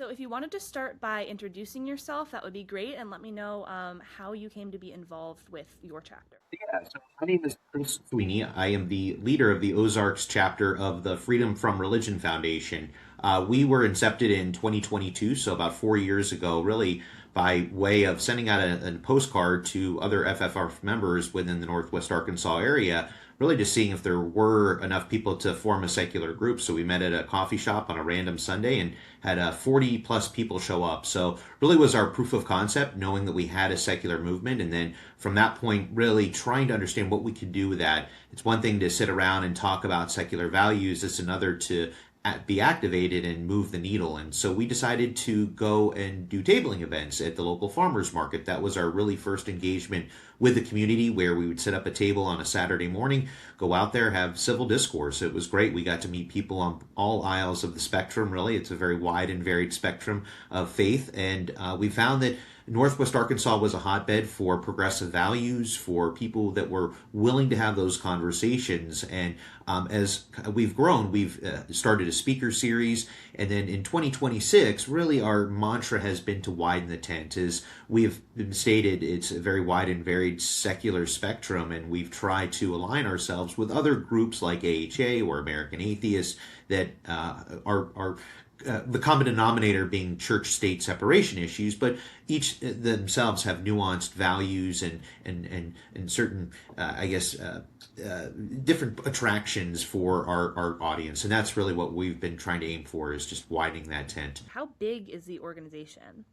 So if you wanted to start by introducing yourself, that would be great, and let me know how you came to be involved with your chapter. Yeah, so my name is Sweeny. I am the leader of the Ozarks chapter of the Freedom from Religion Foundation. We were incepted in 2022, so about 4 years ago, really by way of sending out a postcard to other FFRF members within the Northwest Arkansas area, really just seeing if there were enough people to form a secular group. So we met at a coffee shop on a random Sunday and had 40 plus people show up. So really was our proof of concept, knowing that we had a secular movement, and then from that point, really trying to understand what we could do with that. It's one thing to sit around and talk about secular values. It's another to be activated and move the needle. And so we decided to go and do tabling events at the local farmers market. That was our really first engagement with the community, where we would set up a table on a Saturday morning, go out there, have civil discourse. It was great. We got to meet people on all aisles of the spectrum, really. It's a very wide and varied spectrum of faith. And we found that Northwest Arkansas was a hotbed for progressive values, for people that were willing to have those conversations. And as we've grown, we've started a speaker series. And then in 2026, really our mantra has been to widen the tent. As we've stated, it's a very wide and varied secular spectrum, and we've tried to align ourselves with other groups like AHA or American Atheists that are the common denominator being church-state separation issues, but each themselves have nuanced values and certain, different attractions for our audience, and that's really what we've been trying to aim for, is just widening that tent. How big is the organization?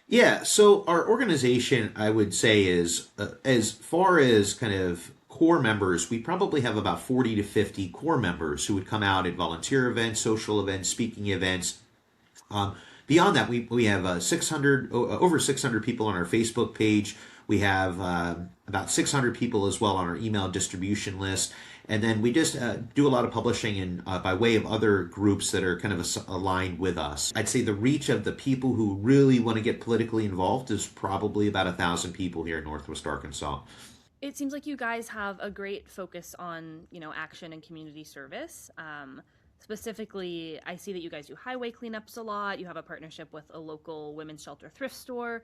Yeah, so our organization, I would say, is as far as kind of core members, we probably have about 40 to 50 core members who would come out at volunteer events, social events, speaking events. Beyond that, we have over 600 people on our Facebook page. We have about 600 people as well on our email distribution list. And then we just do a lot of publishing and by way of other groups that are kind of aligned with us. I'd say the reach of the people who really want to get politically involved is probably about 1,000 people here in Northwest Arkansas. It seems like you guys have a great focus on, action and community service. Specifically, I see that you guys do highway cleanups a lot. You have a partnership with a local women's shelter thrift store.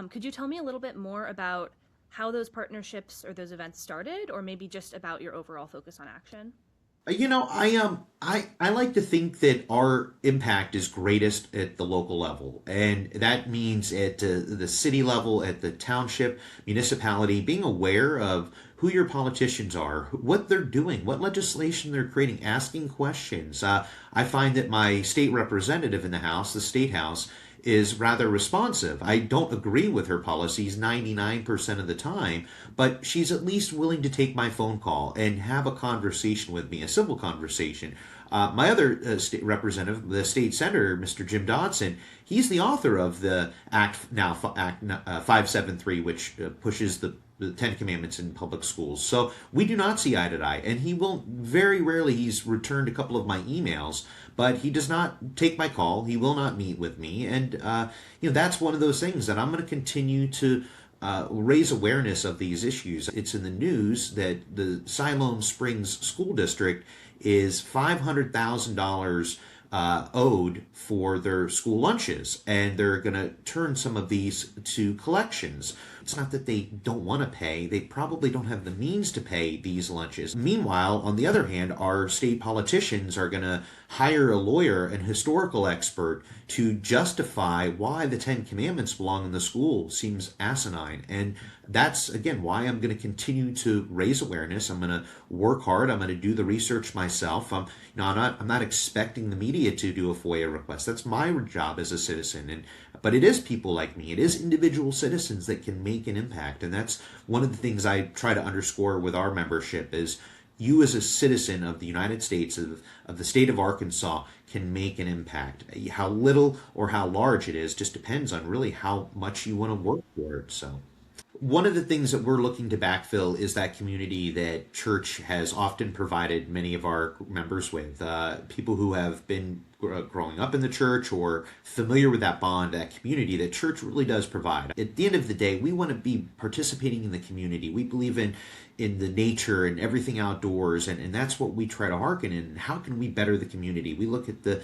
Could you tell me a little bit more about how those partnerships or those events started, or maybe just about your overall focus on action? I like to think that our impact is greatest at the local level, and that means at the city level, at the township, municipality, being aware of who your politicians are, what they're doing, what legislation they're creating, asking questions. I find that my state representative in the House, the State House, is rather responsive. I don't agree with her policies 99% of the time, but she's at least willing to take my phone call and have a conversation with me, a civil conversation. My other state representative, the state senator, Mr. Jim Dodson, he's the author of the Act 573, which pushes the Ten Commandments in public schools. So we do not see eye to eye, and he will very rarely. He's returned a couple of my emails, but he does not take my call. He will not meet with me, and that's one of those things that I'm going to continue to raise awareness of these issues. It's in the news that the Siloam Springs School District is $500,000 owed for their school lunches, and they're going to turn some of these to collections. It's not that they don't want to pay, they probably don't have the means to pay these lunches. Meanwhile, on the other hand, our state politicians are going to hire a lawyer and historical expert to justify why the Ten Commandments belong in the school. Seems asinine. And that's, again, why I'm going to continue to raise awareness. I'm going to work hard. I'm going to do the research myself. I'm not expecting the media to do a FOIA request. That's my job as a citizen. But it is people like me. It is individual citizens that can make an impact. And that's one of the things I try to underscore with our membership is you as a citizen of the United States, of the state of Arkansas, can make an impact. How little or how large it is just depends on really how much you want to work for it. So one of the things that we're looking to backfill is that community that church has often provided many of our members with. People who have been growing up in the church or familiar with that bond, that community that church really does provide. At the end of the day, we want to be participating in the community. We believe in the nature and everything outdoors, and that's what we try to hearken in. How can we better the community? We look at the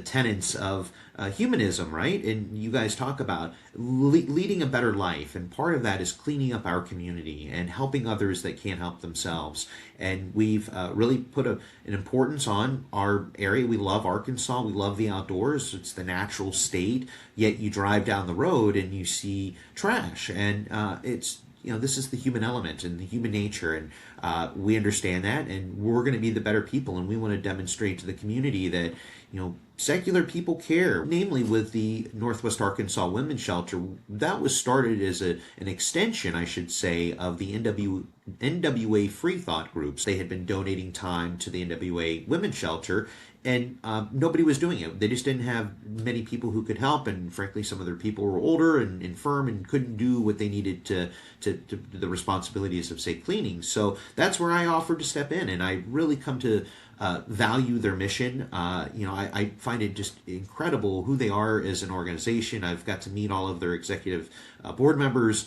tenets of humanism, right? And you guys talk about leading a better life, and part of that is cleaning up our community and helping others that can't help themselves. And we've really put an importance on our area. We love Arkansas. We love the outdoors. It's the natural state. Yet you drive down the road and you see trash, and it's this is the human element and the human nature, and we understand that, and we're going to be the better people, and we want to demonstrate to the community that secular people care. Namely, with the Northwest Arkansas Women's Shelter, that was started as an extension, I should say, of the NWA Free Thought groups. They had been donating time to the NWA Women's Shelter, and nobody was doing it. They just didn't have many people who could help, and frankly, some of their people were older and infirm and couldn't do what they needed to the responsibilities of, say, cleaning. So that's where I offered to step in, and I really come to value their mission. I find it just incredible who they are as an organization. I've got to meet all of their executive board members,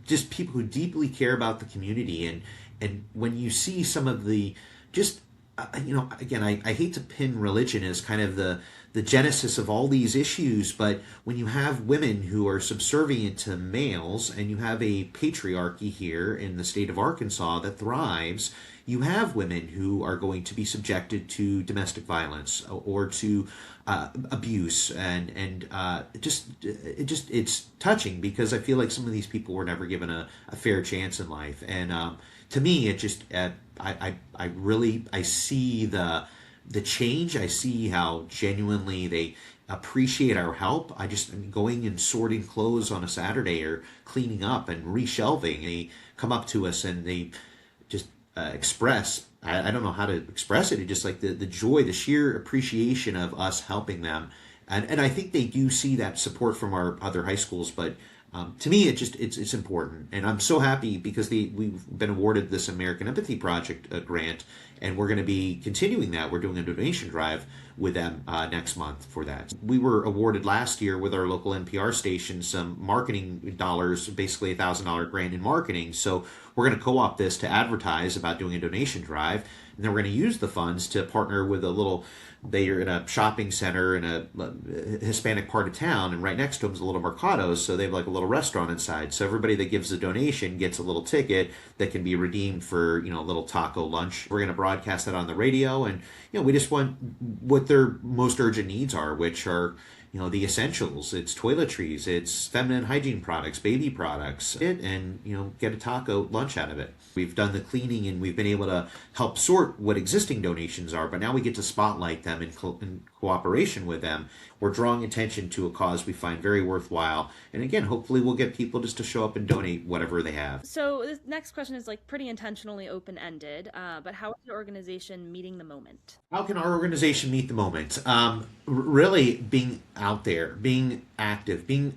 just people who deeply care about the community. And when you see some of the just again, I hate to pin religion as kind of the genesis of all these issues, but when you have women who are subservient to males, and you have a patriarchy here in the state of Arkansas that thrives, you have women who are going to be subjected to domestic violence or to abuse, and it's touching, because I feel like some of these people were never given a fair chance in life. And to me, it just I see the change. I see how genuinely they appreciate our help. I just going and sorting clothes on a Saturday or cleaning up and reshelving. They come up to us and they just express. I don't know how to express it. It's just like the joy, the sheer appreciation of us helping them, and I think they do see that support from our other high schools, but. To me, it's important, and I'm so happy because we've been awarded this American Empathy Project grant, and we're going to be continuing that. We're doing a donation drive with them next month for that. We were awarded last year with our local NPR station some marketing dollars, basically $1,000 grant in marketing. So we're going to co-opt this to advertise about doing a donation drive, and then we're going to use the funds to partner with they're in a shopping center in a Hispanic part of town, and right next to them is a little Mercado, so they have like a little restaurant inside. So everybody that gives a donation gets a little ticket that can be redeemed for, a little taco lunch. We're going to broadcast that on the radio, and, we just want what their most urgent needs are, which are, the essentials. It's toiletries, it's feminine hygiene products, baby products, and, get a taco lunch out of it. We've done the cleaning, and we've been able to help sort what existing donations are, but now we get to spotlight them in cooperation with them. We're drawing attention to a cause we find very worthwhile, and again, hopefully we'll get people just to show up and donate whatever they have. So this next question is pretty intentionally open-ended, but how is your organization meeting the moment? How can our organization meet the moment? Really being out there, being active, being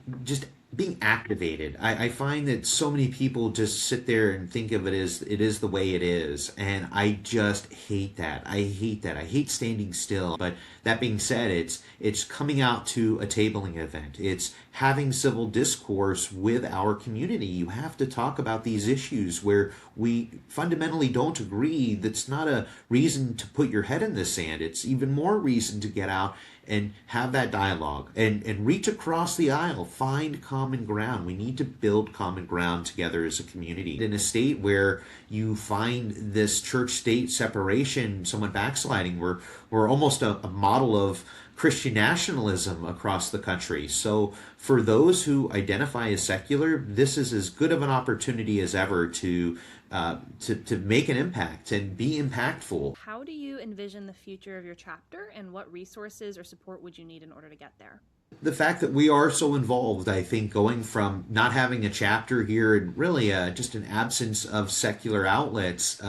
activated. I find that so many people just sit there and think of it as it is the way it is, and I just hate that. I hate standing still. But that being said, it's coming out to a tabling event. It's having civil discourse with our community. You have to talk about these issues where we fundamentally don't agree. That's not a reason to put your head in the sand. It's even more reason to get out and have that dialogue and reach across the aisle, find common ground. We need to build common ground together as a community. In a state where you find this church-state separation, someone backsliding, we're almost a model of Christian nationalism across the country. So for those who identify as secular, this is as good of an opportunity as ever to make an impact and be impactful. How do you envision the future of your chapter, and what resources or support would you need in order to get there? The fact that we are so involved, I think, going from not having a chapter here and really just an absence of secular outlets.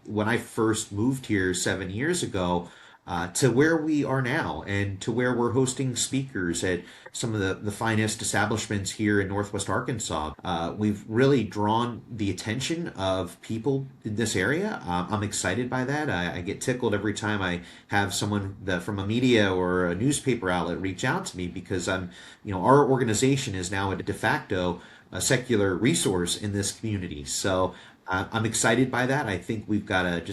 When I first moved here 7 years ago, to where we are now and to where we're hosting speakers at some of the finest establishments here in Northwest Arkansas. We've really drawn the attention of people in this area. I'm excited by that. I get tickled every time I have someone from a media or a newspaper outlet reach out to me because our organization is now a de facto a secular resource in this community. So I'm excited by that. I think we've got an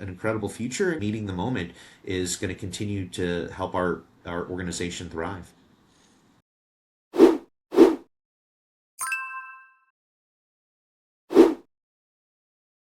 incredible future. Meeting the moment is going to continue to help our organization thrive.